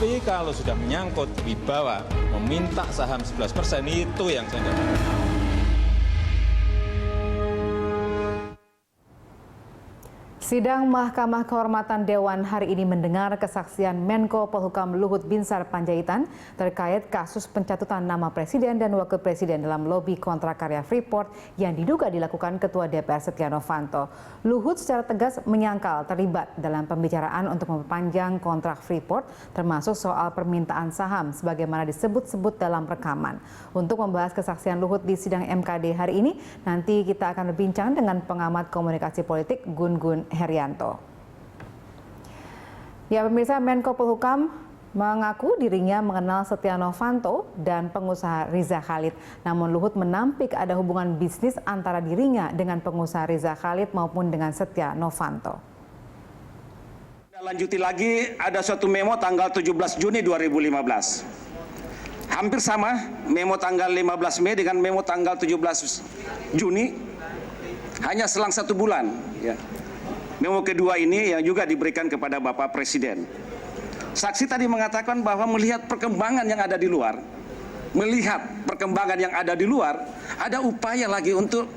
Tapi kalau sudah menyangkut wibawa, meminta saham 11% itu yang saya nggak mau. Sidang Mahkamah Kehormatan Dewan hari ini mendengar kesaksian Menko Polhukam Luhut Binsar Panjaitan terkait kasus pencatutan nama Presiden dan Wakil Presiden dalam lobi kontrak karya Freeport yang diduga dilakukan Ketua DPR Setia Novanto. Luhut secara tegas menyangkal terlibat dalam pembicaraan untuk memperpanjang kontrak Freeport, termasuk soal permintaan saham sebagaimana disebut-sebut dalam rekaman. Untuk membahas kesaksian Luhut di sidang MKD hari ini, nanti kita akan berbincang dengan pengamat komunikasi politik Gun-Gun Herianto. Ya, pemirsa, Menko Polhukam mengaku dirinya mengenal Setia Novanto dan pengusaha Riza Khalid. Namun Luhut menampik ada hubungan bisnis antara dirinya dengan pengusaha Riza Khalid maupun dengan Setia Novanto. Lanjuti lagi, ada suatu memo tanggal 17 Juni 2015. Hampir sama memo tanggal 15 Mei dengan memo tanggal 17 Juni. Hanya selang 1 bulan. Ya. Memo kedua ini yang juga diberikan kepada Bapak Presiden. Saksi tadi mengatakan bahwa melihat perkembangan yang ada di luar, ada upaya lagi untuk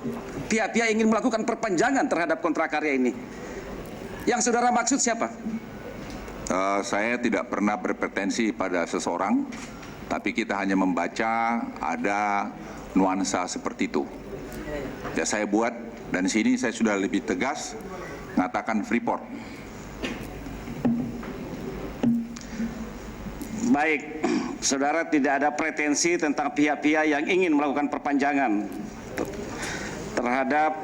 pihak-pihak ingin melakukan perpanjangan terhadap kontrak karya ini. Yang saudara maksud siapa? Saya tidak pernah berpretensi pada seseorang, tapi kita hanya membaca ada nuansa seperti itu. Ya, saya buat, dan di sini saya sudah lebih tegas mengatakan Freeport. Baik, saudara tidak ada pretensi tentang pihak-pihak yang ingin melakukan perpanjangan terhadap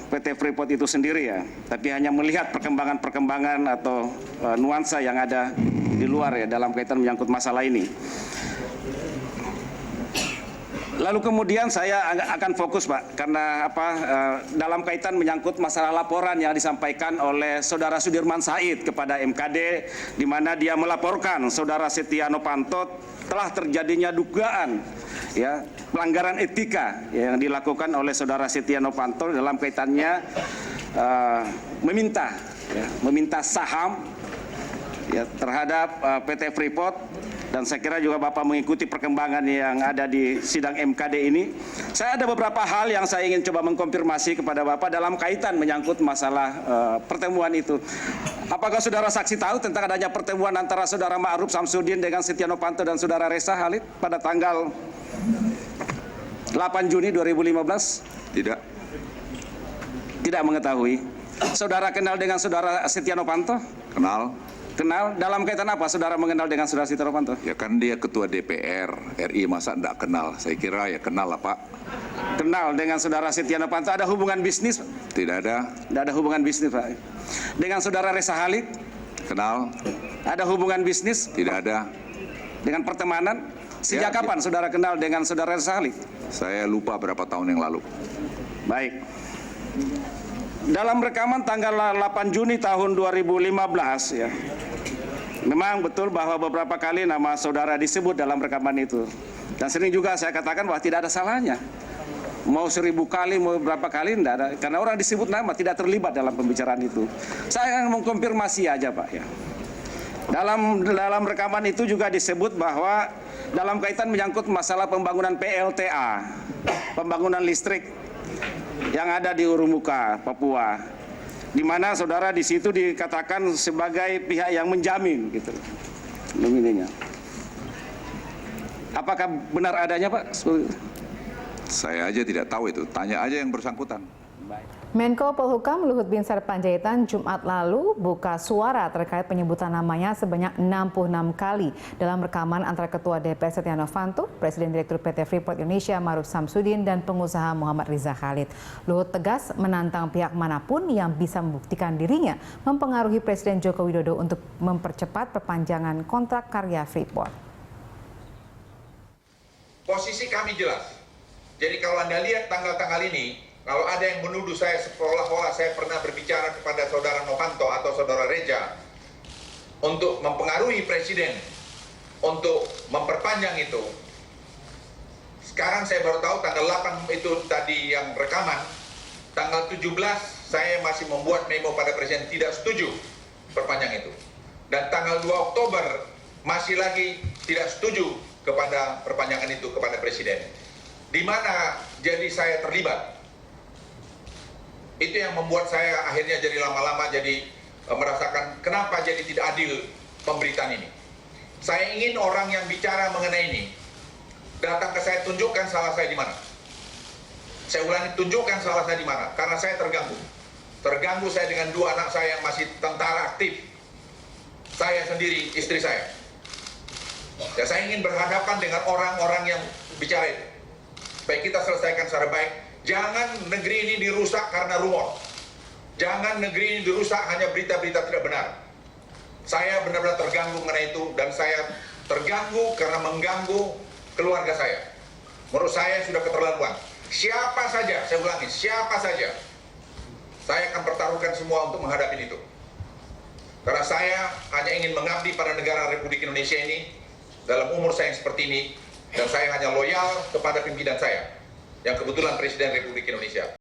PT Freeport itu sendiri ya, tapi hanya melihat perkembangan atau nuansa yang ada di luar ya dalam kaitan menyangkut masalah ini. Lalu kemudian saya akan fokus Pak, karena dalam kaitan menyangkut masalah laporan yang disampaikan oleh Saudara Sudirman Said kepada MKD, di mana dia melaporkan Saudara Setia Novanto telah terjadinya dugaan ya pelanggaran etika yang dilakukan oleh Saudara Setia Novanto dalam kaitannya meminta saham ya terhadap PT Freeport. Dan saya kira juga Bapak mengikuti perkembangan yang ada di sidang MKD ini. Saya ada beberapa hal yang saya ingin coba mengkonfirmasi kepada Bapak dalam kaitan menyangkut masalah pertemuan itu. Apakah saudara saksi tahu tentang adanya pertemuan antara Saudara Ma'ruf Samsudin dengan Setia Novanto dan Saudara Reza Khalid pada tanggal 8 Juni 2015? Tidak. Tidak mengetahui. Saudara kenal dengan Saudara Setia Novanto? Kenal. Kenal, dalam kaitan apa saudara mengenal dengan Saudara Setia Novanto? Ya kan dia Ketua DPR RI, masa enggak kenal? Saya kira ya kenal lah Pak. Kenal dengan Saudara Setia Novanto, ada hubungan bisnis? Tidak ada. Tidak ada hubungan bisnis Pak. Dengan Saudara Reza Khalid? Kenal. Ada hubungan bisnis? Tidak ada. Dengan pertemanan? Sejak kapan saudara kenal dengan Saudara Reza Khalid? Saya lupa berapa tahun yang lalu. Baik. Dalam rekaman tanggal 8 Juni tahun 2015 ya, memang betul bahwa beberapa kali nama saudara disebut dalam rekaman itu. Dan sering juga saya katakan bahwa tidak ada salahnya. Mau 1000 kali, mau berapa kali, tidak ada. Karena orang disebut nama tidak terlibat dalam pembicaraan itu. Saya akan mengkonfirmasi aja Pak ya. Dalam rekaman itu juga disebut bahwa dalam kaitan menyangkut masalah pembangunan PLTA, pembangunan listrik yang ada di Urumuka, Papua, di mana saudara di situ dikatakan sebagai pihak yang menjamin, gitu, nominenya. Apakah benar adanya, Pak? Saya aja tidak tahu itu. Tanya aja yang bersangkutan. Menko Polhukam Luhut Binsar Panjaitan Jumat lalu buka suara terkait penyebutan namanya sebanyak 66 kali dalam rekaman antara Ketua DPR Setia Novanto, Presiden Direktur PT Freeport Indonesia Ma'ruf Samsudin, dan pengusaha Muhammad Riza Khalid. Luhut tegas menantang pihak manapun yang bisa membuktikan dirinya mempengaruhi Presiden Joko Widodo untuk mempercepat perpanjangan kontrak karya Freeport. Posisi kami jelas. Jadi kalau Anda lihat tanggal-tanggal ini, kalau ada yang menuduh saya seolah-olah saya pernah berbicara kepada Saudara Novanto atau Saudara Reza untuk mempengaruhi Presiden untuk memperpanjang itu. Sekarang saya baru tahu tanggal 8 itu tadi yang rekaman. Tanggal 17 saya masih membuat memo pada Presiden tidak setuju perpanjang itu. dan tanggal 2 Oktober masih lagi tidak setuju kepada perpanjangan itu kepada Presiden. Di mana jadi saya terlibat. Itu yang membuat saya akhirnya jadi lama-lama jadi merasakan kenapa jadi tidak adil pemberitaan ini. Saya ingin orang yang bicara mengenai ini datang ke saya, tunjukkan salah saya di mana. Saya ulangi, tunjukkan salah saya di mana, karena saya terganggu. Terganggu saya dengan 2 anak saya yang masih tentara aktif. Saya sendiri, istri saya. Ya, saya ingin berhadapan dengan orang-orang yang bicara itu. Baik, kita selesaikan secara baik. Jangan negeri ini dirusak karena rumor. Jangan negeri ini dirusak hanya berita-berita tidak benar. Saya benar-benar terganggu mengenai itu, dan saya terganggu karena mengganggu keluarga saya. Menurut saya sudah keterlaluan. Siapa saja, saya ulangi, siapa saja, saya akan pertaruhkan semua untuk menghadapi itu. Karena saya hanya ingin mengabdi pada negara Republik Indonesia ini dalam umur saya yang seperti ini, dan saya hanya loyal kepada pimpinan saya, yang kebetulan Presiden Republik Indonesia.